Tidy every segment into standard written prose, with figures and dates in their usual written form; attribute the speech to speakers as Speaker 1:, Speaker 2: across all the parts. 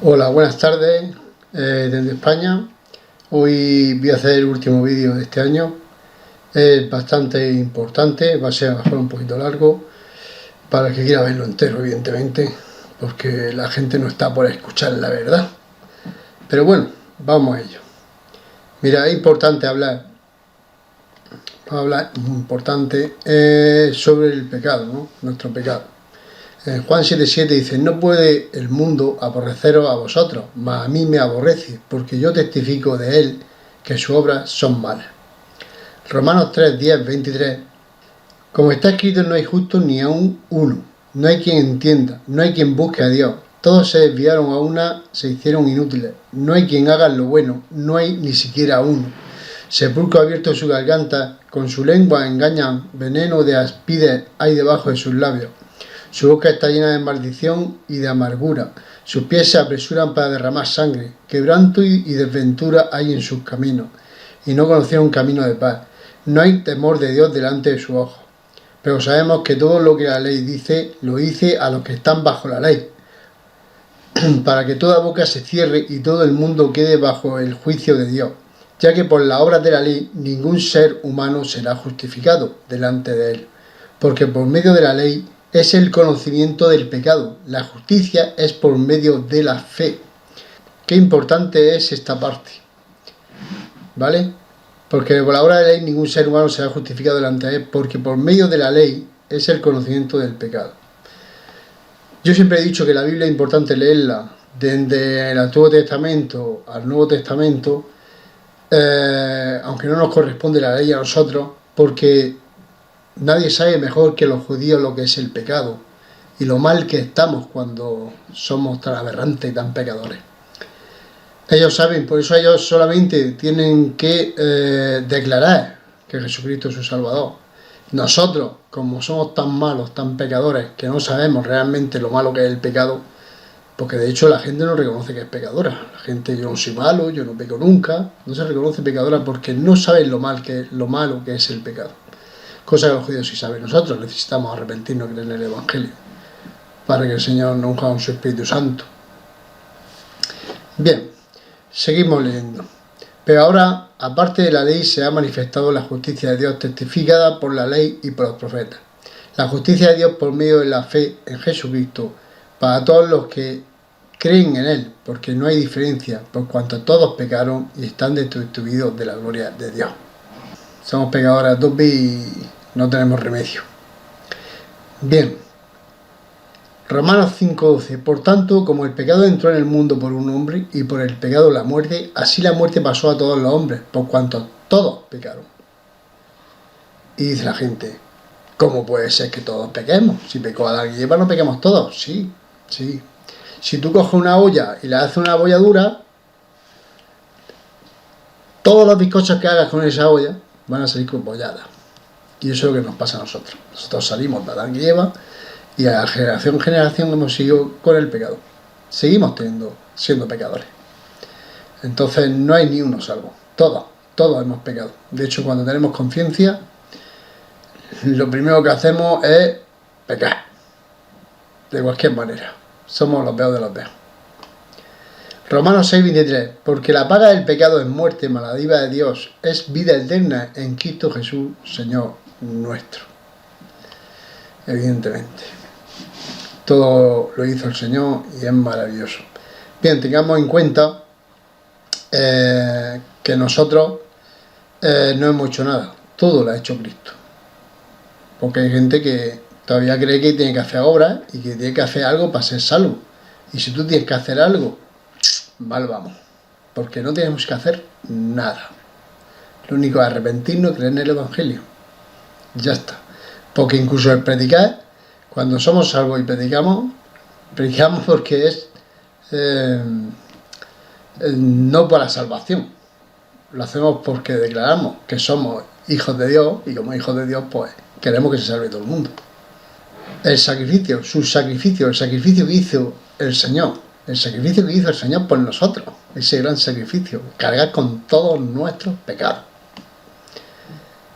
Speaker 1: Hola, buenas tardes desde España. Hoy voy a hacer el último vídeo de este año. Es bastante importante, va a ser a lo mejor un poquito largo, para el que quiera verlo entero, evidentemente, porque la gente no está por escuchar la verdad. Pero bueno, vamos a ello. Mira, es importante importante sobre el pecado, ¿no? Nuestro pecado. Juan 7:7 dice: no puede el mundo aborreceros a vosotros, mas a mí me aborrece, porque yo testifico de él que sus obras son malas. Romanos 3:10-23: como está escrito, no hay justo ni aun uno, no hay quien entienda, no hay quien busque a Dios, todos se desviaron a una, se hicieron inútiles, no hay quien haga lo bueno, no hay ni siquiera uno. Sepulcro abierto su garganta, con su lengua engañan, veneno de aspides hay debajo de sus labios. Su boca está llena de maldición y de amargura. Sus pies se apresuran para derramar sangre. Quebranto y desventura hay en sus caminos, y no conocieron camino de paz. No hay temor de Dios delante de sus ojos. Pero sabemos que todo lo que la ley dice, lo dice a los que están bajo la ley, para que toda boca se cierre y todo el mundo quede bajo el juicio de Dios, ya que por las obras de la ley ningún ser humano será justificado delante de él, porque por medio de la ley es el conocimiento del pecado. La justicia es por medio de la fe. Qué importante es esta parte, ¿vale? Porque por la obra de la ley ningún ser humano será justificado delante de él, porque por medio de la ley es el conocimiento del pecado. Yo siempre he dicho que la Biblia es importante leerla desde el Antiguo Testamento al Nuevo Testamento, aunque no nos corresponde la ley a nosotros, porque nadie sabe mejor que los judíos lo que es el pecado y lo mal que estamos cuando somos tan aberrantes y tan pecadores. Ellos saben, por eso ellos solamente tienen que declarar que Jesucristo es su Salvador. Nosotros, como somos tan malos, tan pecadores, que no sabemos realmente lo malo que es el pecado, porque de hecho la gente no reconoce que es pecadora. La gente: yo no soy malo, yo no peco nunca. No se reconoce pecadora porque no saben lo malo que es el pecado. Cosa que los judíos sí saben. Nosotros necesitamos arrepentirnos, creer en el Evangelio, para que el Señor nos unja con su Espíritu Santo. Bien, seguimos leyendo. Pero ahora, aparte de la ley, se ha manifestado la justicia de Dios, testificada por la ley y por los profetas. La justicia de Dios por medio de la fe en Jesucristo, para todos los que creen en Él, porque no hay diferencia, por cuanto todos pecaron y están destituidos de la gloria de Dios. Somos pecadores a tope y no tenemos remedio. Bien, Romanos 5:12: por tanto, como el pecado entró en el mundo por un hombre, y por el pecado la muerte, así la muerte pasó a todos los hombres, por cuanto todos pecaron. Y dice la gente: ¿cómo puede ser que todos pequemos? Si pecó Adán y Eva, ¿no pequemos todos? Sí. Si tú coges una olla y le haces una bolladura, todos los bizcochos que hagas con esa olla van a salir con bolladas. Y eso es lo que nos pasa a nosotros. Nosotros salimos de Adán y Eva, y a generación en generación hemos seguido con el pecado. Seguimos siendo pecadores. Entonces no hay ni uno salvo. Todos hemos pecado. De hecho, cuando tenemos conciencia, lo primero que hacemos es pecar. De cualquier manera. Somos los peores de los peores. Romanos 6:23: porque la paga del pecado es muerte, mas la dádiva de Dios es vida eterna en Cristo Jesús, Señor nuestro. Evidentemente. Todo lo hizo el Señor y es maravilloso. Bien, tengamos en cuenta que nosotros no hemos hecho nada. Todo lo ha hecho Cristo. Porque hay gente que todavía cree que tiene que hacer obras y que tiene que hacer algo para ser salvo. Y si tú tienes que hacer algo, mal vamos. Porque no tenemos que hacer nada. Lo único es arrepentirnos y creer en el Evangelio. Ya está. Porque incluso el predicar, cuando somos salvos y predicamos porque es no para salvación. Lo hacemos porque declaramos que somos hijos de Dios, y como hijos de Dios, pues queremos que se salve todo el mundo. El sacrificio que hizo el Señor, por nosotros, ese gran sacrificio, cargar con todos nuestros pecados.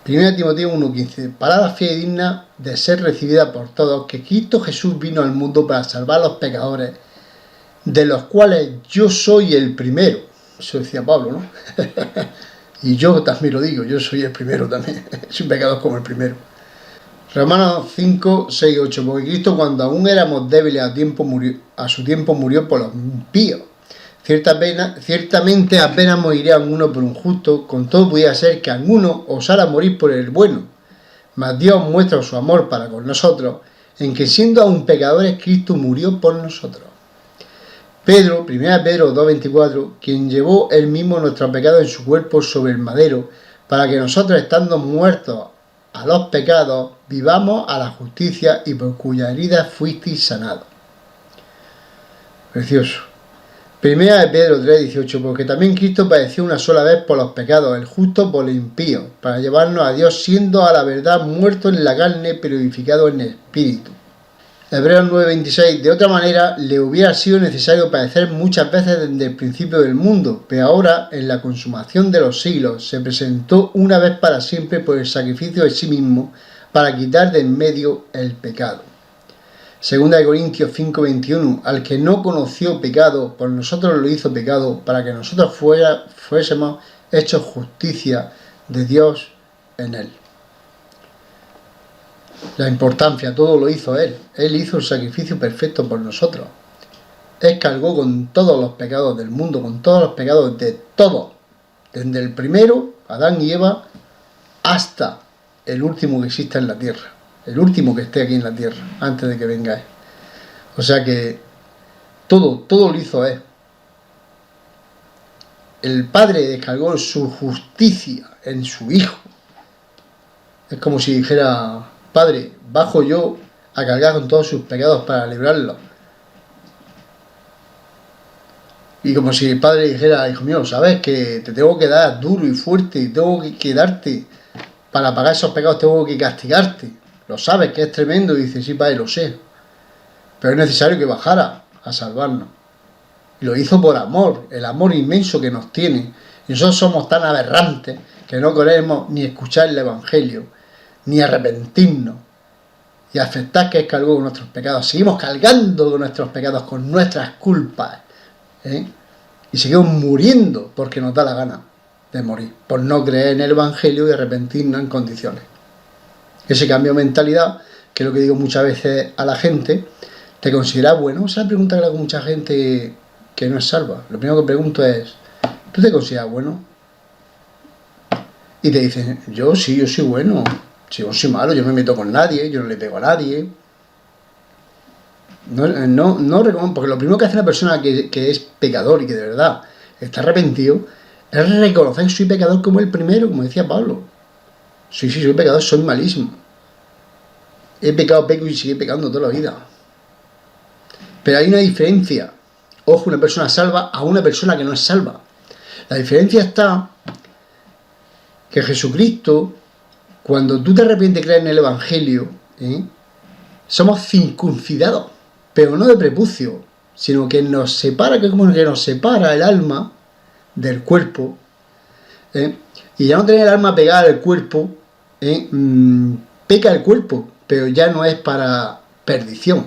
Speaker 1: 1 Timoteo 1:15: palabra fiel y digna de ser recibida por todos, que Cristo Jesús vino al mundo para salvar a los pecadores, de los cuales yo soy el primero. Eso decía Pablo, ¿no? Y yo también lo digo, yo soy el primero también. Soy pecador como el primero. Romanos 5, 6, 8. Porque Cristo, cuando aún éramos débiles a su tiempo murió por los impíos. Ciertamente apenas moriría alguno por un justo, con todo pudiera ser que alguno osara morir por el bueno. Mas Dios muestra su amor para con nosotros, en que siendo aún pecadores, Cristo murió por nosotros. Pedro, 1 Pedro 2,24, quien llevó él mismo nuestros pecados en su cuerpo sobre el madero, para que nosotros, estando muertos a los pecados, vivamos a la justicia, y por cuyas heridas fuisteis sanados. Precioso. 1 Pedro 3,18, porque también Cristo padeció una sola vez por los pecados, el justo por el impío, para llevarnos a Dios, siendo a la verdad muerto en la carne, pero vivificado en el espíritu. Hebreos 9:26, de otra manera le hubiera sido necesario padecer muchas veces desde el principio del mundo, pero ahora, en la consumación de los siglos, se presentó una vez para siempre por el sacrificio de sí mismo, para quitar de en medio el pecado. 2 Corintios 5:21, al que no conoció pecado, por nosotros lo hizo pecado, para que nosotros fuésemos hechos justicia de Dios en él. La importancia, todo lo hizo Él. Él hizo el sacrificio perfecto por nosotros. Él cargó con todos los pecados del mundo, con todos los pecados de todos. Desde el primero, Adán y Eva, hasta el último que exista en la tierra. El último que esté aquí en la tierra, antes de que venga Él. O sea que todo lo hizo Él. El Padre descargó su justicia en su Hijo. Es como si dijera: Padre, bajo yo a cargar con todos sus pecados para librarlos. Y como si el Padre dijera: hijo mío, sabes que te tengo que dar duro y fuerte, y tengo que darte, para pagar esos pecados tengo que castigarte. Lo sabes que es tremendo. Y dice: sí, Padre, lo sé. Pero es necesario que bajara a salvarnos. Y lo hizo por amor, el amor inmenso que nos tiene. Y nosotros somos tan aberrantes que no queremos ni escuchar el Evangelio, ni arrepentirnos y aceptar que Él cargó con nuestros pecados. Seguimos cargando con nuestros pecados, con nuestras culpas, y seguimos muriendo porque nos da la gana de morir, por no creer en el Evangelio y arrepentirnos en condiciones. Ese cambio de mentalidad, que es lo que digo muchas veces a la gente: ¿te consideras bueno? Esa es la pregunta que le hago a mucha gente que no es salva. Lo primero que pregunto es: ¿tú te consideras bueno? Y te dicen: yo sí, yo soy bueno. Si yo soy malo, yo no me meto con nadie, yo no le pego a nadie. No, porque lo primero que hace una persona que es pecador y que de verdad está arrepentido es reconocer que soy pecador como el primero, como decía Pablo. Sí, soy pecador, soy malísimo. He pecado, peco y sigue pecando toda la vida. Pero hay una diferencia. Ojo, una persona salva a una persona que no es salva. La diferencia está que Jesucristo, cuando tú te arrepientes y crees en el Evangelio, somos circuncidados, pero no de prepucio, sino que nos separa, que es como que nos separa el alma del cuerpo, y ya no tener el alma pegada al cuerpo, peca el cuerpo, pero ya no es para perdición,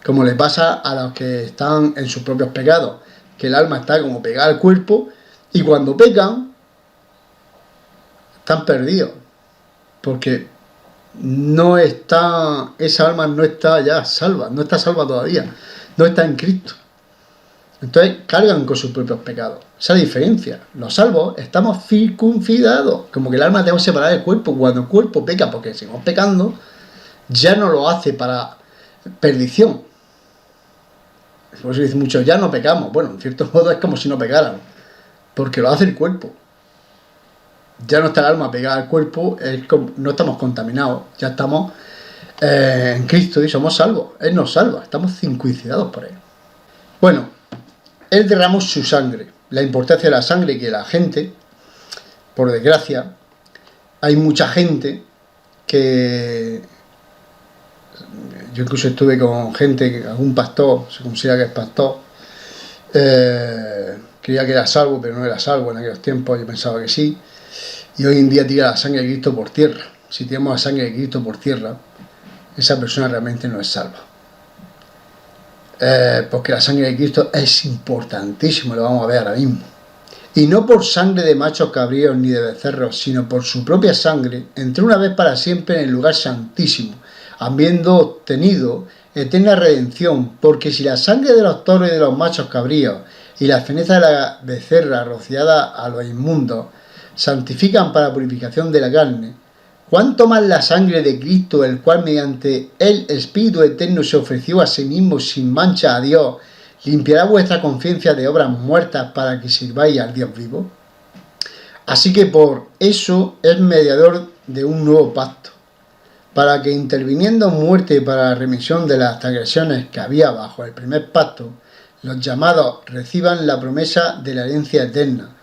Speaker 1: como le pasa a los que están en sus propios pecados, que el alma está como pegada al cuerpo, y cuando pecan, están perdidos, porque esa alma no está ya salva, no está salva todavía, no está en Cristo. Entonces cargan con sus propios pecados. Esa es la diferencia. Los salvos estamos circuncidados, como que el alma tenemos que separar del cuerpo. Cuando el cuerpo peca, porque seguimos pecando, ya no lo hace para perdición. Por eso dicen muchos: ya no pecamos. Bueno, en cierto modo es como si no pecaran, porque lo hace el cuerpo. Ya no está el alma pegada al cuerpo, no estamos contaminados, ya estamos en Cristo y somos salvos. Él nos salva, estamos circuncidados por Él. Bueno, Él derramó su sangre. La importancia de la sangre, que la gente, por desgracia, hay mucha gente que... Yo incluso estuve con gente, algún pastor, se considera que es pastor, creía que era salvo, pero no era salvo en aquellos tiempos, yo pensaba que sí. Y hoy en día tira la sangre de Cristo por tierra. Si tiramos la sangre de Cristo por tierra, esa persona realmente no es salva. porque la sangre de Cristo es importantísimo, lo vamos a ver ahora mismo. Y no por sangre de machos cabríos ni de becerros, sino por su propia sangre, entró una vez para siempre en el lugar santísimo, habiendo obtenido eterna redención, porque si la sangre de los toros y de los machos cabríos y la ceniza de la becerra rociada a los inmundos santifican para purificación de la carne, ¿cuánto más la sangre de Cristo, el cual mediante el Espíritu Eterno se ofreció a sí mismo sin mancha a Dios, limpiará vuestra conciencia de obras muertas para que sirváis al Dios vivo? Así que por eso es mediador de un nuevo pacto, para que interviniendo en muerte para la remisión de las transgresiones que había bajo el primer pacto, los llamados reciban la promesa de la herencia eterna,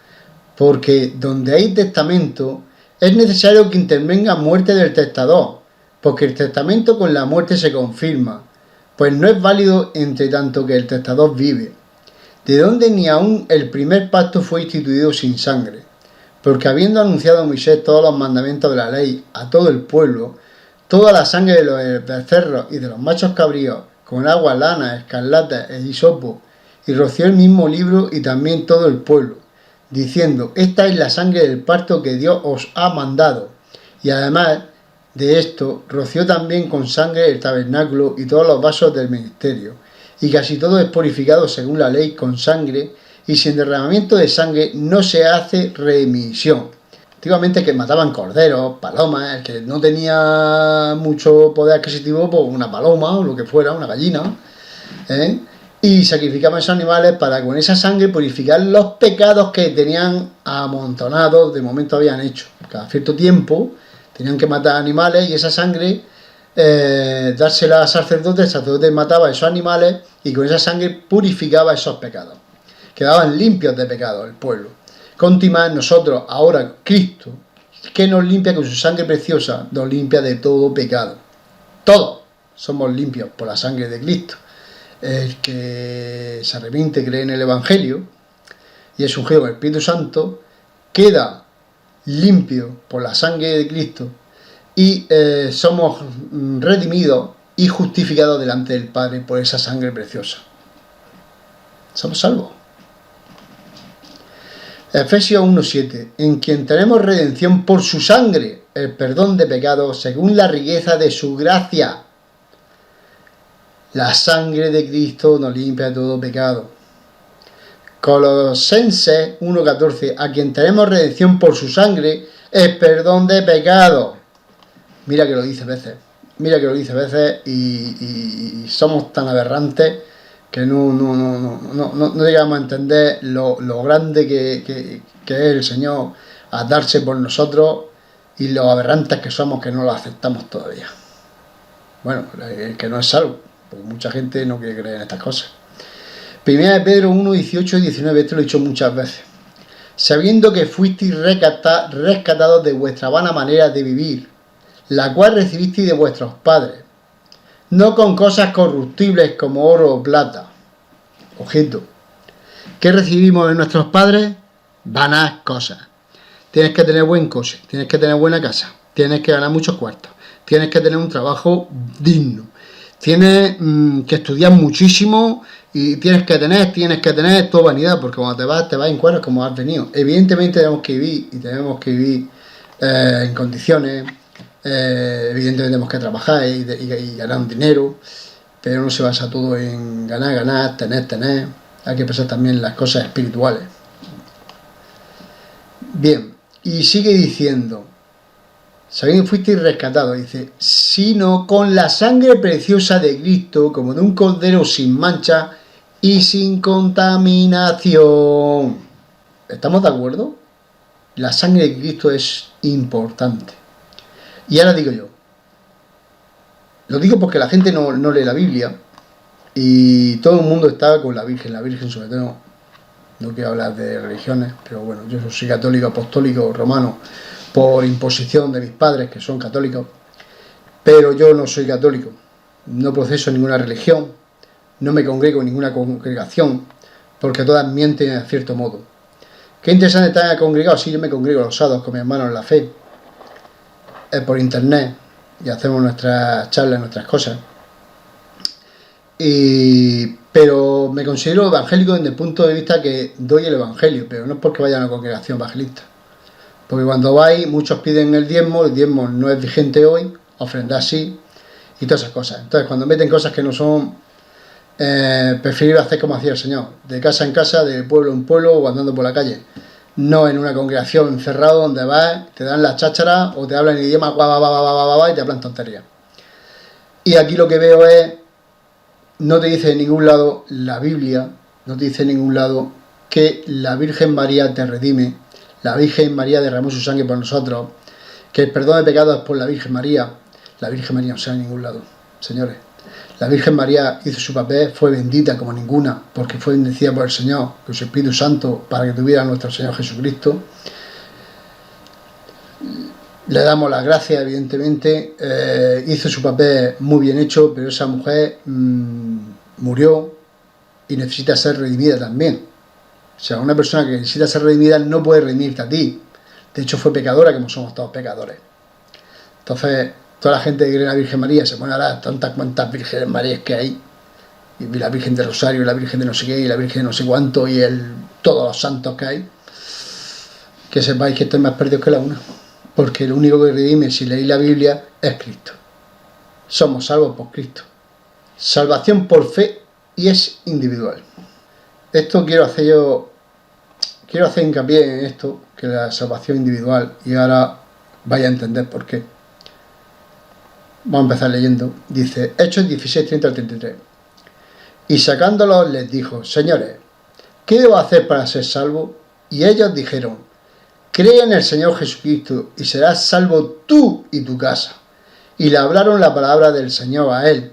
Speaker 1: porque donde hay testamento es necesario que intervenga muerte del testador, porque el testamento con la muerte se confirma, pues no es válido entre tanto que el testador vive, de donde ni aun el primer pacto fue instituido sin sangre, porque habiendo anunciado Moisés todos los mandamientos de la ley a todo el pueblo, toda la sangre de los becerros y de los machos cabríos, con agua, lana, escarlata e hisopo, y roció el mismo libro y también todo el pueblo, diciendo, esta es la sangre del pacto que Dios os ha mandado. Y además de esto, roció también con sangre el tabernáculo y todos los vasos del ministerio. Y casi todo es purificado según la ley con sangre, y sin derramamiento de sangre no se hace remisión. Antiguamente que mataban corderos, palomas, el que no tenía mucho poder adquisitivo, pues una paloma o lo que fuera, una gallina, y sacrificaban esos animales para con esa sangre purificar los pecados que tenían amontonados, de momento habían hecho. Cada cierto tiempo tenían que matar animales y esa sangre dársela al sacerdote, el sacerdote mataba a esos animales y con esa sangre purificaba esos pecados. Quedaban limpios de pecado el pueblo. Continuamos nosotros, ahora Cristo, que nos limpia con su sangre preciosa, nos limpia de todo pecado. Todos somos limpios por la sangre de Cristo. El que se arrepiente, cree en el Evangelio y es ungido con el Espíritu Santo, queda limpio por la sangre de Cristo y somos redimidos y justificados delante del Padre por esa sangre preciosa. Somos salvos. Efesios 1:7, en quien tenemos redención por su sangre, el perdón de pecados según la riqueza de su gracia. La sangre de Cristo nos limpia de todo pecado. Colosenses 1:14, a quien tenemos redención por su sangre, el perdón de pecados. Mira que lo dice veces, y somos tan aberrantes que no llegamos a entender lo grande que es el Señor a darse por nosotros y lo aberrantes que somos que no lo aceptamos todavía. Bueno, el que no es salvo, porque mucha gente no quiere creer en estas cosas. Primera de Pedro 1, 18 y 19, esto lo he dicho muchas veces. Sabiendo que fuisteis rescatados de vuestra vana manera de vivir, la cual recibisteis de vuestros padres, no con cosas corruptibles como oro o plata. Ojito. ¿Qué recibimos de nuestros padres? Vanas cosas. Tienes que tener buen coche, tienes que tener buena casa, tienes que ganar muchos cuartos, tienes que tener un trabajo digno, tienes que estudiar muchísimo y tienes que tener toda vanidad, porque cuando te vas en cuadros como has venido. Evidentemente tenemos que vivir en condiciones. Evidentemente tenemos que trabajar y ganar un dinero, pero no se basa todo en ganar, tener. Hay que pensar también en las cosas espirituales. Bien, y sigue diciendo, sabiendo que fuisteis rescatados, dice, sino con la sangre preciosa de Cristo, como de un cordero sin mancha y sin contaminación. ¿Estamos de acuerdo? La sangre de Cristo es importante. Y ahora digo yo, lo digo porque la gente no lee la Biblia y todo el mundo está con la Virgen sobre todo. No quiero hablar de religiones, pero bueno, yo soy católico, apostólico, romano, por imposición de mis padres que son católicos, pero yo no soy católico, no proceso ninguna religión, no me congrego en ninguna congregación, porque todas mienten en cierto modo. Qué interesante estar congregado, sí, yo me congrego los sábados con mis hermanos en la fe, por internet, y hacemos nuestras charlas, nuestras cosas, pero me considero evangélico desde el punto de vista que doy el evangelio, pero no es porque vaya a una congregación evangelista. Porque cuando vais, muchos piden el diezmo no es vigente hoy, ofrendar sí, y todas esas cosas. Entonces, cuando meten cosas que no son, prefiero hacer como hacía el Señor, de casa en casa, de pueblo en pueblo, o andando por la calle. No en una congregación encerrado donde vas, te dan las chácharas, o te hablan en idioma, y te hablan tonterías. Y aquí lo que veo es, no te dice en ningún lado la Biblia, no te dice en ningún lado que la Virgen María te redime, la Virgen María derramó su sangre por nosotros, que el perdón de pecados es por la Virgen María. La Virgen María no sale en ningún lado, señores. La Virgen María hizo su papel, fue bendita como ninguna, porque fue bendecida por el Señor, por su Espíritu Santo, para que tuviera a nuestro Señor Jesucristo. Le damos las gracias, evidentemente, hizo su papel muy bien hecho, pero esa mujer murió y necesita ser redimida también. O sea, una persona que necesita ser redimida no puede redimirte a ti. De hecho, fue pecadora, como somos todos pecadores. Entonces, toda la gente que cree en la Virgen María se pone a hablar tantas cuantas Virgenes Marías que hay. Y la Virgen de Rosario, y la Virgen de no sé qué, y la Virgen de no sé cuánto, y todos los santos que hay. Que sepáis que estáis más perdidos que la una. Porque el único que redime, si leéis la Biblia, es Cristo. Somos salvos por Cristo. Salvación por fe y es individual. Esto quiero hacer hincapié en esto, que la salvación individual, y ahora vaya a entender por qué. Vamos a empezar leyendo. Dice, Hechos 16, 30 al 33. Y sacándolos les dijo, señores, ¿qué debo hacer para ser salvo? Y ellos dijeron, cree en el Señor Jesucristo y serás salvo tú y tu casa. Y le hablaron la palabra del Señor a él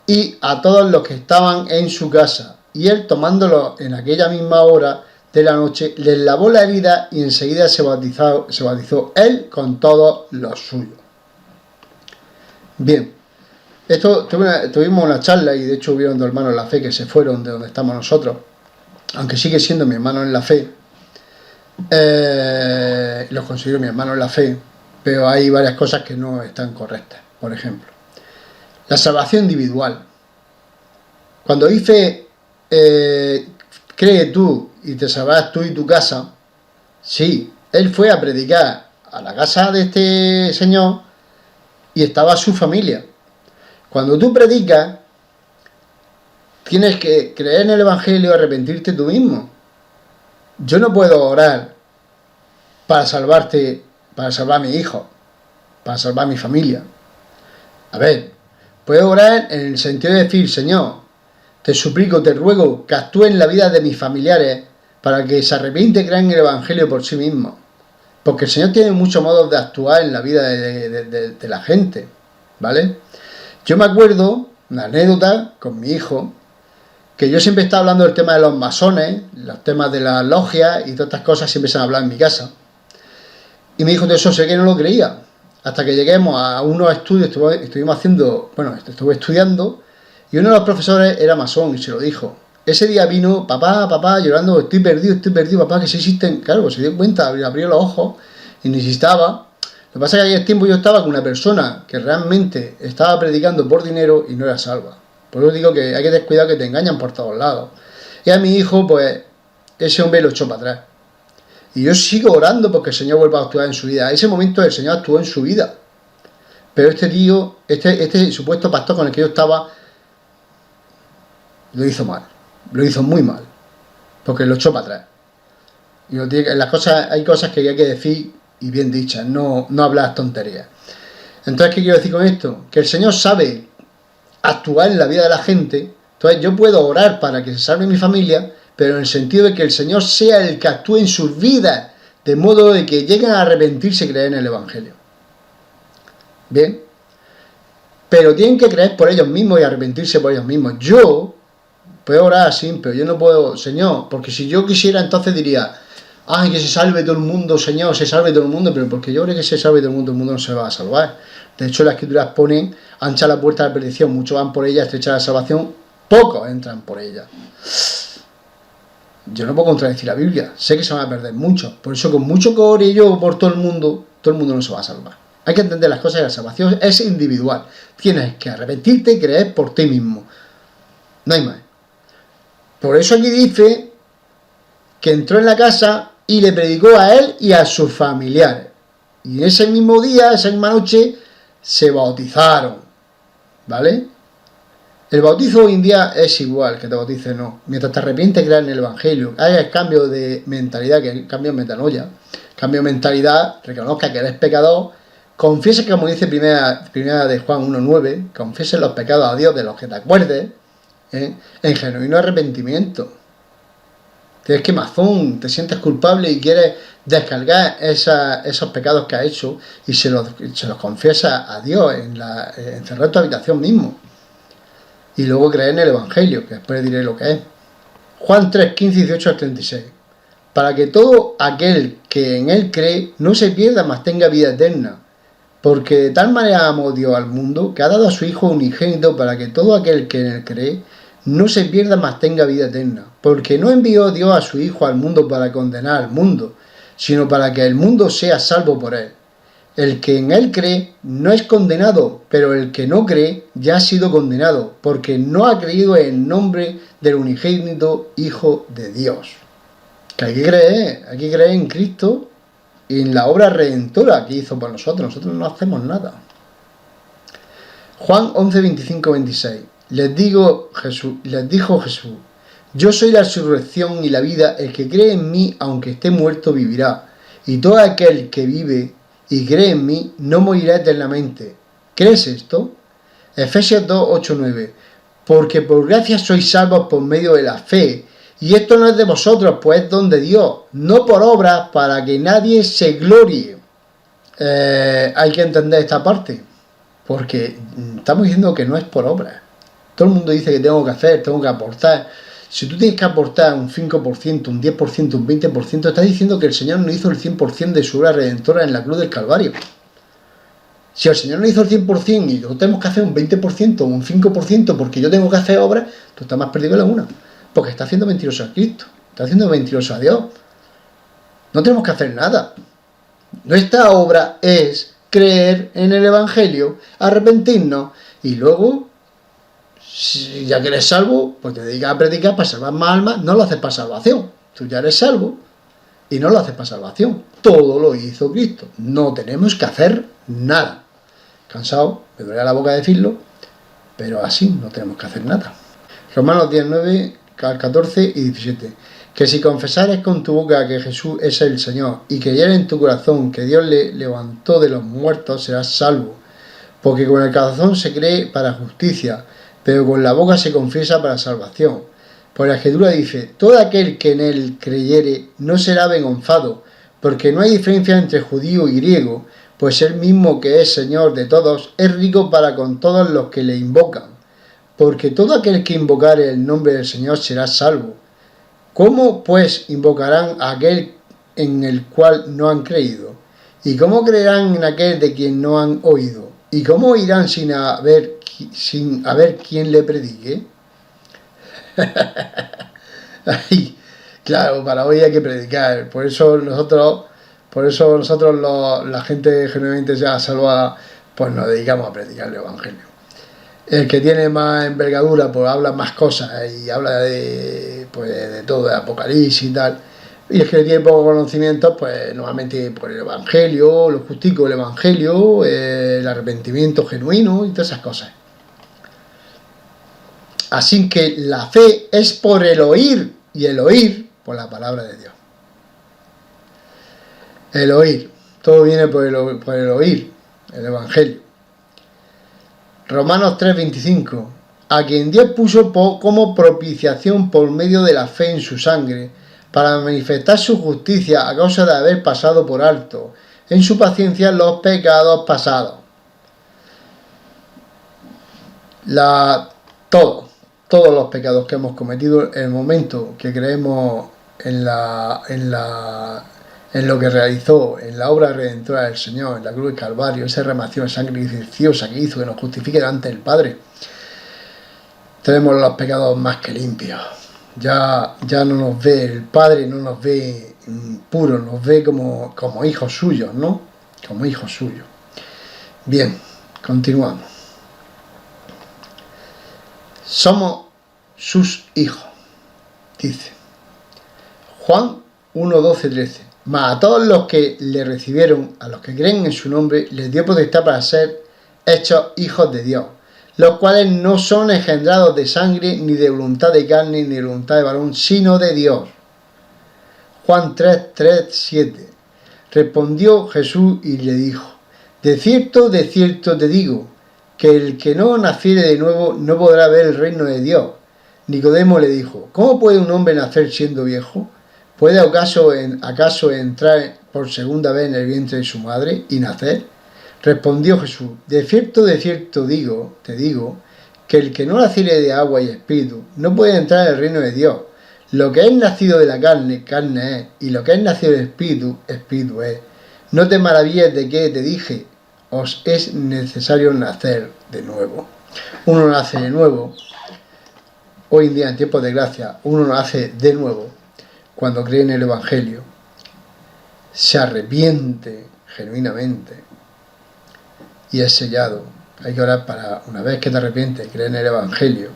Speaker 1: y a todos los que estaban en su casa. Y él, tomándolo en aquella misma hora de la noche, les lavó la herida y enseguida se bautizó él con todos los suyos. Bien, esto tuvimos una charla y de hecho hubieron dos hermanos en la fe que se fueron de donde estamos nosotros, aunque sigue siendo mi hermano en la fe. Los considero mi hermano en la fe, pero hay varias cosas que no están correctas. Por ejemplo, la salvación individual. Cuando dice cree tú y te salvarás tú y tu casa, sí, él fue a predicar a la casa de este señor y estaba su familia. Cuando tú predicas, tienes que creer en el Evangelio y arrepentirte tú mismo. Yo no puedo orar para salvarte, para salvar a mi hijo, para salvar a mi familia. A ver, puedo orar en el sentido de decir, Señor, te suplico, te ruego que actúe en la vida de mis familiares para que se arrepienten y crean en el Evangelio por sí mismos. Porque el Señor tiene muchos modos de actuar en la vida de la gente, ¿vale? Yo me acuerdo, una anécdota con mi hijo, que yo siempre estaba hablando del tema de los masones, los temas de las logias y todas estas cosas siempre se han hablado en mi casa. Y mi hijo de eso sé que no lo creía. Hasta que lleguemos a unos estudios, estuve estudiando, y uno de los profesores era masón y se lo dijo. Ese día vino, papá, llorando, estoy perdido, papá, que sí existen. Claro, pues se dio cuenta, abrió los ojos y necesitaba. Lo que pasa es que ayer tiempo yo estaba con una persona que realmente estaba predicando por dinero y no era salva. Por eso digo que hay que tener cuidado, que te engañan por todos lados. Y a mi hijo, pues, ese hombre lo echó para atrás. Y yo sigo orando porque el Señor vuelva a actuar en su vida. A ese momento el Señor actuó en su vida. Pero este tío, este supuesto pastor con el que yo estaba, lo hizo mal. Lo hizo muy mal. Porque lo echó para atrás. Y hay cosas que hay que decir y bien dichas, no hablar tonterías. Entonces, ¿qué quiero decir con esto? Que el Señor sabe actuar en la vida de la gente. Entonces yo puedo orar para que se salve mi familia, pero en el sentido de que el Señor sea el que actúe en sus vidas, de modo de que lleguen a arrepentirse y creer en el Evangelio. Bien, pero tienen que creer por ellos mismos y arrepentirse por ellos mismos. Yo puedo orar así, pero yo no puedo, Señor, porque si yo quisiera entonces diría, ay, que se salve todo el mundo, Señor, se salve todo el mundo, pero porque yo creo que se salve todo el mundo no se va a salvar. De hecho, las Escrituras ponen, ancha la puerta de la perdición, muchos van por ella, estrecha la salvación, pocos entran por ella. Yo no puedo contradecir la Biblia, sé que se van a perder muchos, por eso con mucho que ore yo por todo el mundo no se va a salvar. Hay que entender las cosas, y la salvación es individual, tienes que arrepentirte y creer por ti mismo, no hay más. Por eso aquí dice que entró en la casa y le predicó a él y a sus familiares. Y en ese mismo día, esa misma noche, se bautizaron, ¿vale? El bautizo hoy en día es igual que te bautices, no. Mientras te arrepientes, creas en el Evangelio, hagas cambio de mentalidad, que es cambio de metanoia, cambio de mentalidad, reconozca que eres pecador, confiesa, como dice primera de Juan 1.9, confiese los pecados a Dios de los que te acuerdes, en genuino arrepentimiento. Tienes quemazón, te sientes culpable y quieres descargar esos pecados que has hecho y se los confiesa a Dios encerrado en tu habitación mismo. Y luego creer en el Evangelio, que después diré lo que es. Juan 3, 15, 18 al 36. Para que todo aquel que en él cree no se pierda, mas tenga vida eterna. Porque de tal manera amó Dios al mundo, que ha dado a su Hijo unigénito para que todo aquel que en él cree no se pierda, mas tenga vida eterna. Porque no envió Dios a su Hijo al mundo para condenar al mundo, sino para que el mundo sea salvo por él. El que en él cree no es condenado, pero el que no cree ya ha sido condenado, porque no ha creído en el nombre del unigénito Hijo de Dios. Que hay que creer en Cristo y en la obra redentora que hizo por nosotros no hacemos nada. Juan 11, 25, 26. Les dijo Jesús, yo soy la resurrección y la vida, el que cree en mí, aunque esté muerto, vivirá. Y todo aquel que vive y cree en mí, no morirá eternamente. ¿Crees esto? Efesios 2, 8, 9. Porque por gracia sois salvos por medio de la fe, y esto no es de vosotros, pues es don de Dios, no por obras, para que nadie se glorie. Hay que entender esta parte, porque estamos diciendo que no es por obras. Todo el mundo dice que tengo que hacer, tengo que aportar. Si tú tienes que aportar un 5%, un 10%, un 20%, estás diciendo que el Señor no hizo el 100% de su obra redentora en la cruz del Calvario. Si el Señor no hizo el 100% y yo tenemos que hacer un 20% o un 5% porque yo tengo que hacer obras, tú estás más perdido que la una. Porque está haciendo mentiroso a Cristo, está haciendo mentiroso a Dios. No tenemos que hacer nada. Nuestra obra es creer en el Evangelio, arrepentirnos y luego, si ya que eres salvo, pues te dedicas a predicar para salvar más almas. No lo haces para salvación. Tú ya eres salvo y no lo haces para salvación. Todo lo hizo Cristo. No tenemos que hacer nada. Cansado, me duele la boca decirlo, pero así no tenemos que hacer nada. Romanos 19, 14 y 17. Que si confesares con tu boca que Jesús es el Señor y creyeres en tu corazón que Dios le levantó de los muertos, serás salvo. Porque con el corazón se cree para justicia, pero con la boca se confiesa para salvación. Por la Escritura dice, todo aquel que en él creyere no será avergonzado, porque no hay diferencia entre judío y griego, pues él mismo que es Señor de todos, es rico para con todos los que le invocan. Porque todo aquel que invocare el nombre del Señor será salvo. ¿Cómo pues invocarán a aquel en el cual no han creído? ¿Y cómo creerán en aquel de quien no han oído? ¿Y cómo irán sin haber quien le predique? Ay, claro, para hoy hay que predicar. Por eso nosotros la gente genuinamente ya salvada, pues nos dedicamos a predicar el Evangelio. El que tiene más envergadura, pues habla más cosas y habla de todo, de Apocalipsis y tal. Y el que tiene poco conocimiento, pues normalmente por el Evangelio, lo justico del Evangelio, el arrepentimiento genuino y todas esas cosas. Así que la fe es por el oír y el oír por la palabra de Dios. El oír, todo viene por el oír, el Evangelio. Romanos 3:25. A quien Dios puso como propiciación por medio de la fe en su sangre, para manifestar su justicia a causa de haber pasado por alto en su paciencia los pecados pasados. Todos los pecados que hemos cometido en el momento que creemos en lo que realizó, en la obra redentora del Señor, en la cruz del Calvario, esa redención de sangre preciosa que hizo, que nos justifique delante del Padre, tenemos los pecados más que limpios. Ya no nos ve, el Padre no nos ve puros, nos ve como hijos suyos, ¿no? Como hijos suyos. Bien, continuamos. Somos sus hijos. dice Juan 1, 12, 13. Mas a todos los que le recibieron, a los que creen en su nombre, les dio potestad para ser hechos hijos de Dios, los cuales no son engendrados de sangre, ni de voluntad de carne, ni de voluntad de varón, sino de Dios. Juan 3, 3, 7. Respondió Jesús y le dijo: de cierto te digo, que el que no naciere de nuevo no podrá ver el reino de Dios. Nicodemo le dijo: ¿cómo puede un hombre nacer siendo viejo? ¿Puede acaso entrar por segunda vez en el vientre de su madre y nacer? Respondió Jesús: de cierto te digo, que el que no naciere de agua y espíritu no puede entrar en el reino de Dios. Lo que es nacido de la carne, carne es, y lo que es nacido del espíritu, espíritu es. No te maravilles de que te dije, os es necesario nacer de nuevo. Uno nace de nuevo, hoy en día en tiempos de gracia, uno nace de nuevo cuando cree en el Evangelio, se arrepiente genuinamente y es sellado. Hay que orar para, una vez que te arrepientes, creer en el Evangelio,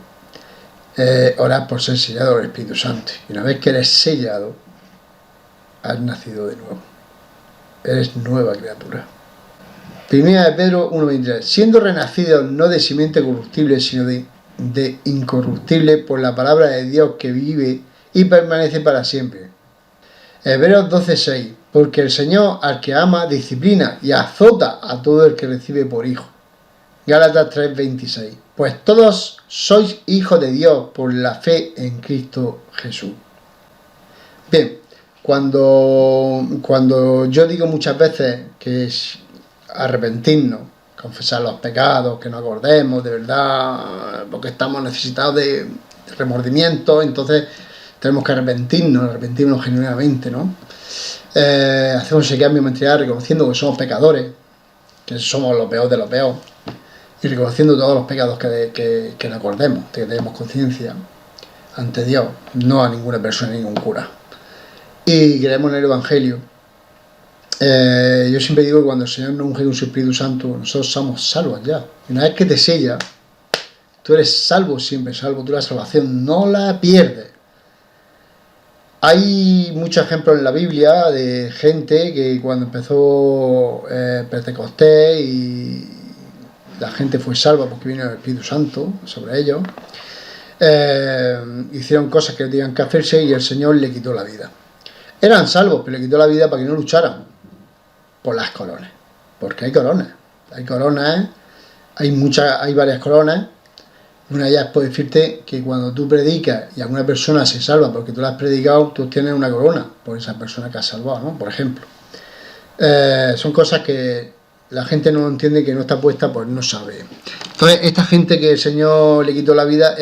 Speaker 1: orar por ser sellado por el Espíritu Santo. Y una vez que eres sellado, has nacido de nuevo. Eres nueva criatura. Primera de Pedro 1:23. Siendo renacidos no de simiente corruptible, sino de incorruptible por la palabra de Dios que vive y permanece para siempre. Hebreos 12:6. Porque el Señor al que ama disciplina y azota a todo el que recibe por hijo. Gálatas 3:26. Pues todos sois hijos de Dios por la fe en Cristo Jesús. Bien, cuando yo digo muchas veces que es arrepentirnos, confesar los pecados, que no acordemos de verdad, porque estamos necesitados de remordimiento, entonces tenemos que arrepentirnos genuinamente, ¿no? Hacemos ese cambio mental reconociendo que somos pecadores, que somos lo peor de lo peor, y reconociendo todos los pecados que no acordemos, que tenemos conciencia ante Dios, no a ninguna persona, ni ningún cura. Y creemos en el Evangelio. Yo siempre digo que cuando el Señor nos unge con su Espíritu Santo, nosotros somos salvos ya. Y una vez que te sella, tú eres salvo, siempre salvo. Tú la salvación no la pierdes. Hay muchos ejemplos en la Biblia de gente que cuando empezó Pentecostés y la gente fue salva porque vino el Espíritu Santo sobre ellos, hicieron cosas que tenían que hacerse y el Señor le quitó la vida. Eran salvos, pero le quitó la vida para que no lucharan por las coronas. Porque hay coronas, hay varias coronas. Una de ellas puede decirte que cuando tú predicas y alguna persona se salva porque tú la has predicado, tú tienes una corona por esa persona que has salvado, ¿no? Por ejemplo. Son cosas que la gente no entiende, que no está puesta, pues no sabe. Entonces, esta gente que el Señor le quitó la vida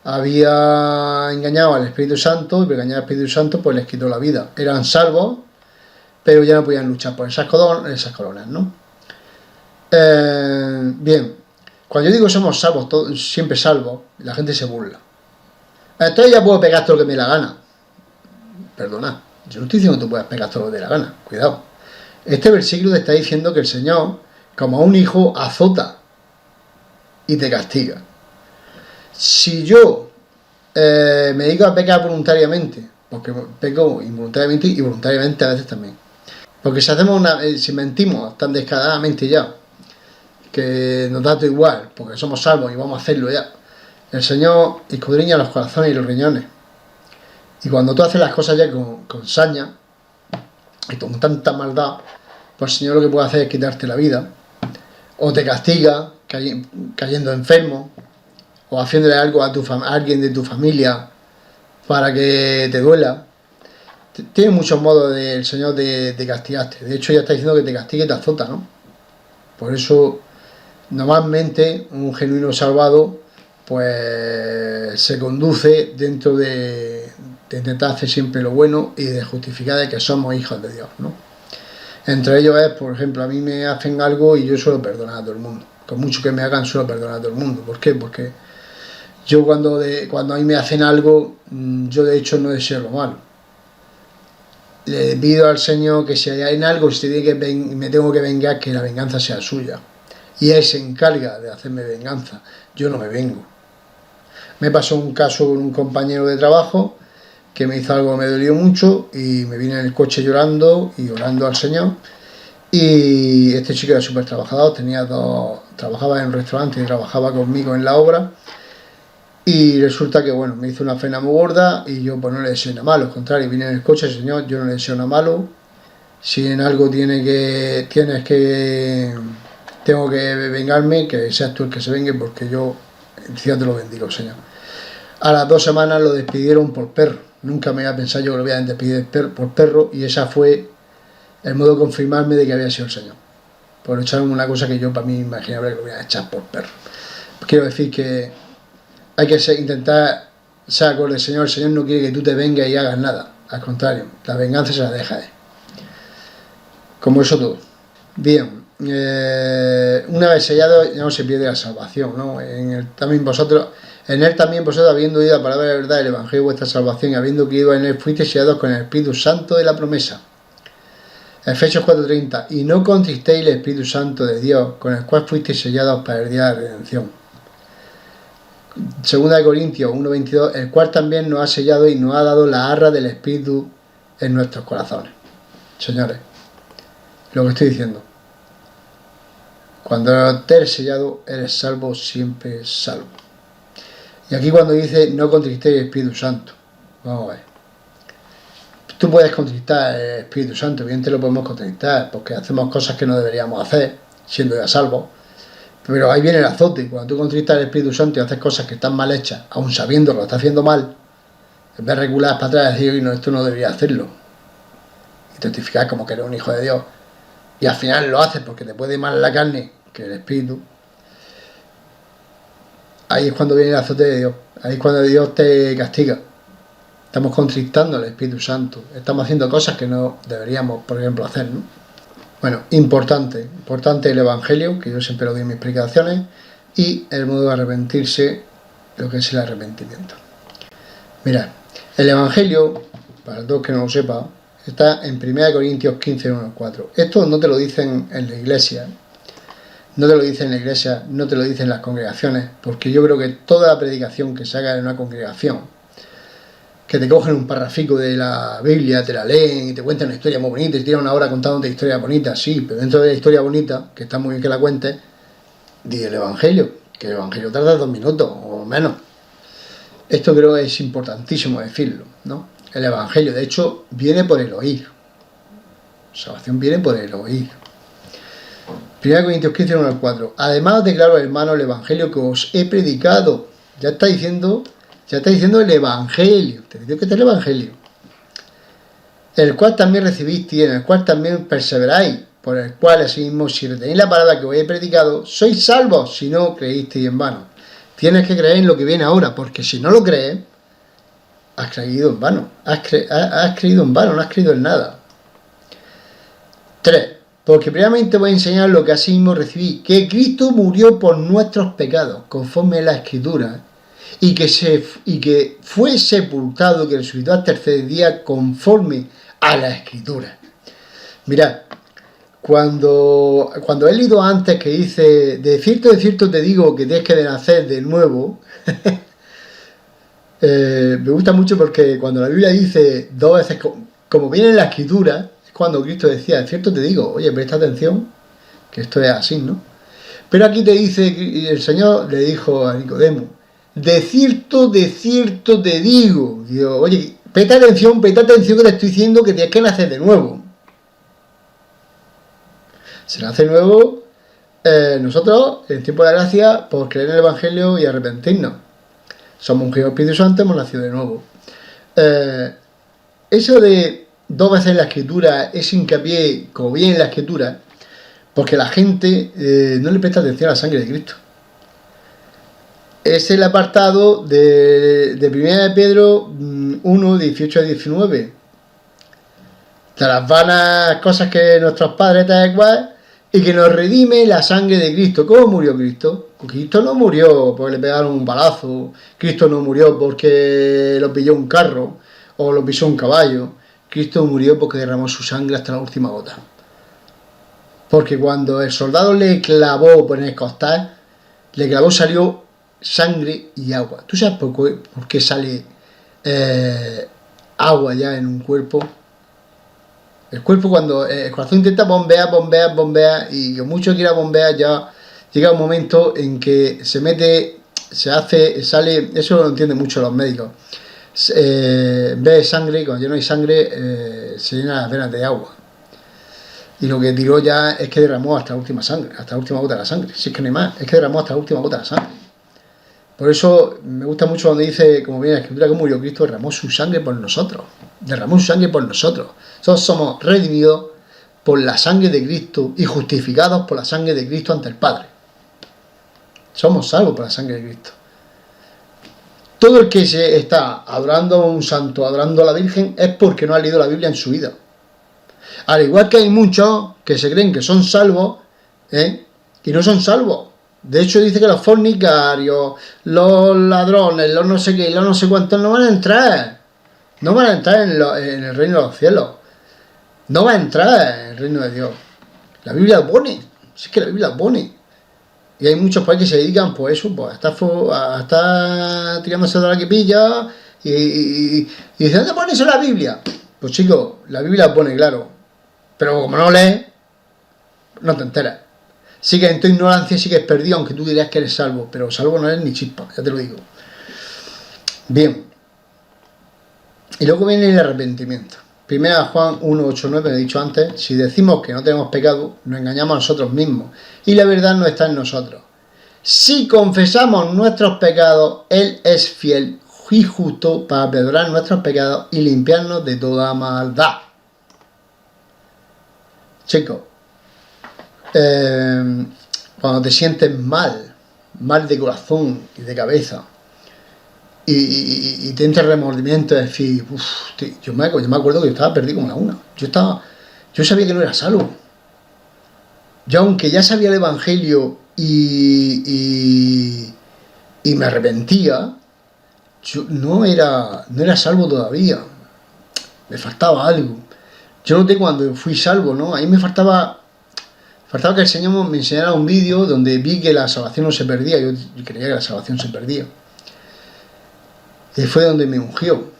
Speaker 1: había engañado al Espíritu Santo, y por engañar al Espíritu Santo pues les quitó la vida. Eran salvos, pero ya no podían luchar por esas coronas, ¿no? Bien, cuando yo digo somos salvos, siempre salvos, la gente se burla. Entonces ya puedo pegar todo lo que me dé la gana. Perdona, yo no estoy diciendo que tú puedas pegar todo lo que te dé la gana, cuidado. Este versículo te está diciendo que el Señor, como a un hijo, azota y te castiga. Si yo me dedico a pecar voluntariamente, porque peco involuntariamente y voluntariamente a veces también, porque si mentimos tan descaradamente ya, que nos da todo igual, porque somos salvos y vamos a hacerlo ya, el Señor escudriña los corazones y los riñones, y cuando tú haces las cosas ya con saña y con tanta maldad, pues el Señor lo que puede hacer es quitarte la vida, o te castiga cayendo enfermo, o haciéndole algo a alguien de tu familia para que te duela. Tiene muchos modos el Señor de castigarte. De hecho, ya está diciendo que te castigue y te azota, ¿no? Por eso, normalmente, un genuino salvado, pues se conduce dentro de intentar hacer siempre lo bueno y de justificar de que somos hijos de Dios, ¿no? Entre ellos es, por ejemplo, a mí me hacen algo y yo suelo perdonar a todo el mundo. Con mucho que me hagan, suelo perdonar a todo el mundo. ¿Por qué? Porque yo cuando a mí me hacen algo, yo de hecho no deseo lo malo. Le pido al Señor que si hay en algo, si me tengo que vengar, que la venganza sea suya. Y Él se encarga de hacerme venganza. Yo no me vengo. Me pasó un caso con un compañero de trabajo que me hizo algo que me dolió mucho y me vine en el coche llorando y orando al Señor. Y este chico era súper trabajador, trabajaba en un restaurante y trabajaba conmigo en la obra. Y resulta que, bueno, me hizo una pena muy gorda y yo pues no le deseo nada malo, al contrario, vine en el coche, Señor, yo no le deseo nada malo. Si en algo tengo que vengarme, que seas tú el que se vengue, porque yo, encima te lo bendigo, Señor. A las 2 semanas lo despidieron por perro. Nunca me había pensado yo que lo habían despedido por perro, y esa fue el modo de confirmarme de que había sido el Señor. Por echarme una cosa que yo para mí imaginaba que lo voy a echar por perro. Quiero decir que hay que intentar ser con el Señor. El Señor no quiere que tú te vengas y hagas nada. Al contrario, la venganza se la deja él. Como eso todo. Bien, una vez sellado ya no se pierde la salvación, ¿no? En él también vosotros, habiendo oído la palabra de verdad, el Evangelio de vuestra salvación, y habiendo creído en él, fuisteis sellados con el Espíritu Santo de la promesa. Efesios 4:30, y no contristéis el Espíritu Santo de Dios, con el cual fuisteis sellados para el día de la redención. Segunda de Corintios 1:22, el cual también nos ha sellado y nos ha dado la arra del Espíritu en nuestros corazones. Señores, lo que estoy diciendo, cuando te eres sellado, eres salvo, siempre salvo. Y aquí cuando dice no contristéis el Espíritu Santo, vamos a ver. Tú puedes contristar el Espíritu Santo, evidentemente lo podemos contristar, porque hacemos cosas que no deberíamos hacer, siendo ya salvos. Pero ahí viene el azote. Cuando tú contristas el Espíritu Santo y haces cosas que están mal hechas, aun sabiendo que lo estás haciendo mal, en vez de regular para atrás y decir, no, esto no debería hacerlo, y testificar como que eres un hijo de Dios, y al final lo haces porque te puede más la carne que el Espíritu, ahí es cuando viene el azote de Dios. Ahí es cuando Dios te castiga. Estamos contristando al Espíritu Santo, estamos haciendo cosas que no deberíamos, por ejemplo, hacer, ¿no? Bueno, importante el Evangelio, que yo siempre lo doy en mis explicaciones, y el modo de arrepentirse, lo que es el arrepentimiento. Mirad, el Evangelio, para todos que no lo sepan, está en 1 Corintios 15, 1 al 4. Esto no te lo dicen en la iglesia, no te lo dicen en las congregaciones, porque yo creo que toda la predicación que se haga en una congregación, que te cogen un parrafico de la Biblia, te la leen y te cuentan una historia muy bonita y te tiran una hora contándote historias bonitas, sí, pero dentro de la historia bonita, que está muy bien que la cuentes, di el Evangelio, que el Evangelio tarda 2 minutos o menos. Esto creo que es importantísimo decirlo, ¿no? El Evangelio, de hecho, viene por el oír. Salvación viene por el oír. 1 Corintios 15, 1 al 4. Además os declaro, hermanos, el Evangelio que os he predicado. Ya está diciendo el Evangelio. Te digo que es el Evangelio. El cual también recibisteis, en el cual también perseveráis, por el cual asimismo, si retenéis la palabra que os he predicado, sois salvos, si no creísteis en vano. Tienes que creer en lo que viene ahora, porque si no lo crees, has creído en vano. Has creído en vano, no has creído en nada. 3. Porque primeramente voy a enseñar lo que asimismo recibí, que Cristo murió por nuestros pecados, conforme a la Escritura, y que fue sepultado y que resucitó al tercer día, conforme a la Escritura. Mirad, cuando he leído antes que dice, de cierto te digo que tienes que nacer de nuevo, me gusta mucho porque cuando la Biblia dice 2 veces, como viene en la Escritura, es cuando Cristo decía, de cierto te digo, oye, presta atención, que esto es así, ¿no? Pero aquí te dice, y el Señor le dijo a Nicodemo, de cierto te digo, oye, presta atención que te estoy diciendo que tienes que nacer de nuevo. Se nace de nuevo nosotros, en tiempo de la gracia, por creer en el Evangelio y arrepentirnos. Somos ungidos por el Espíritu Santo, hemos nacido de nuevo. Eso de 2 veces en la Escritura es hincapié, como viene en la Escritura, porque la gente no le presta atención a la sangre de Cristo. Es el apartado de 1 Pedro 1, 18 a 19. De las vanas cosas que nuestros padres tal cual, y que nos redime la sangre de Cristo. ¿Cómo murió Cristo? Cristo no murió porque le pegaron un balazo, Cristo no murió porque lo pilló un carro o lo pisó un caballo. Cristo murió porque derramó su sangre hasta la última gota. Porque cuando el soldado le clavó por el costal, salió sangre y agua. ¿Tú sabes por qué sale agua ya en un cuerpo. El cuerpo cuando el corazón intenta bombear y lo mucho que quiera bombear ya llega un momento en que se mete, sale, eso lo entienden mucho los médicos. En vez de sangre, cuando ya no hay sangre, se llenan las venas de agua. Y lo que tiró ya es que derramó hasta la última sangre, hasta la última gota de la sangre. Si es que no hay más, es que derramó hasta la última gota de la sangre. Por eso me gusta mucho cuando dice, como viene la escritura, que murió Cristo, derramó su sangre por nosotros. Derramó su sangre por nosotros. Nosotros somos redimidos por la sangre de Cristo y justificados por la sangre de Cristo ante el Padre. Somos salvos por la sangre de Cristo. Todo el que se está adorando a un santo, adorando a la Virgen, es porque no ha leído la Biblia en su vida. Al igual que hay muchos que se creen que son salvos, y no son salvos. De hecho dice que los fornicarios, los ladrones, los no sé qué, los no sé cuántos no van a entrar. No van a entrar en el reino de los cielos. No va a entrar en el reino de Dios. La Biblia lo pone. Si es que la Biblia lo pone. Y hay muchos pues que se dedican pues eso, pues a estar tirándose de la que pilla y dicen, ¿dónde pone eso en la Biblia? Pues chicos, la Biblia lo pone, claro. Pero como no lees, no te enteras. Sigues en tu ignorancia, sigues perdido, aunque tú dirás que eres salvo, pero salvo no eres ni chispa, ya te lo digo. Bien. Y luego viene el arrepentimiento. Primera Juan 1:8-9, he dicho antes, si decimos que no tenemos pecado, nos engañamos a nosotros mismos, y la verdad no está en nosotros. Si confesamos nuestros pecados, Él es fiel y justo para perdonar nuestros pecados y limpiarnos de toda maldad. Chicos, cuando te sientes mal de corazón y de cabeza, y te entra el remordimiento de decir, yo me acuerdo que yo estaba perdido como la una. Yo sabía que no era salvo. Yo, aunque ya sabía el Evangelio y me arrepentía, yo no era salvo todavía. Me faltaba algo. Yo noté cuando fui salvo, ¿no? Ahí me faltaba que el Señor me enseñara un vídeo donde vi que la salvación no se perdía. Yo creía que la salvación se perdía. Y fue donde me ungió.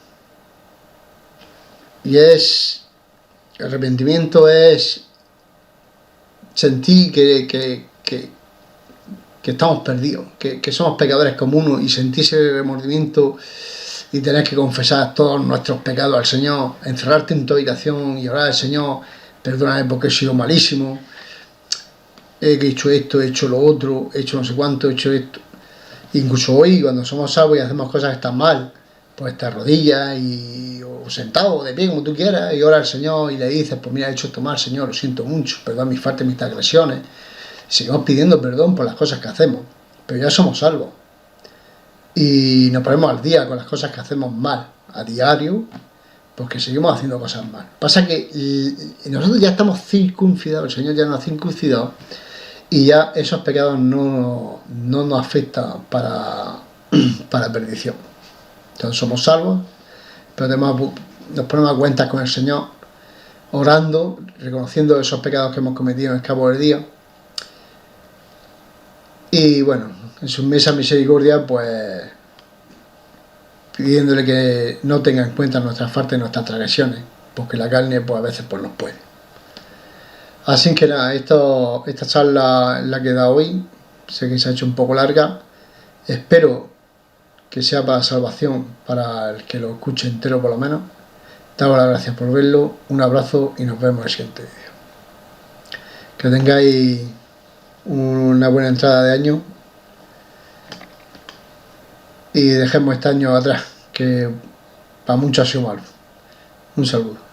Speaker 1: Y el arrepentimiento es sentir que estamos perdidos, que somos pecadores como uno, y sentir ese remordimiento y tener que confesar todos nuestros pecados al Señor, encerrarte en tu habitación y orar al Señor, perdóname porque he sido malísimo, he hecho esto, he hecho lo otro, he hecho no sé cuánto, he hecho esto. Incluso hoy, cuando somos salvos y hacemos cosas que están mal, pues te arrodillas o sentado o de pie, como tú quieras, y oras al Señor y le dices, pues mira, he hecho esto mal, Señor, lo siento mucho, perdón mis faltas, mis agresiones. Seguimos pidiendo perdón por las cosas que hacemos, pero ya somos salvos. Y nos ponemos al día con las cosas que hacemos mal a diario, porque seguimos haciendo cosas mal. Pasa que nosotros ya estamos circuncidados, el Señor ya nos ha circuncidado, y ya esos pecados no nos afectan para perdición. Entonces somos salvos, pero nos ponemos a cuentas con el Señor, orando, reconociendo esos pecados que hemos cometido en el cabo del día. Y bueno, en su inmensa misericordia, pues pidiéndole que no tenga en cuenta nuestras faltas y nuestras transgresiones, porque la carne pues a veces pues nos puede. Así que nada, esta charla la que he dado hoy, sé que se ha hecho un poco larga, espero que sea para salvación, para el que lo escuche entero por lo menos. Damos las gracias por verlo, un abrazo y nos vemos en el siguiente vídeo. Que tengáis una buena entrada de año y dejemos este año atrás, que para muchos ha sido malo. Un saludo.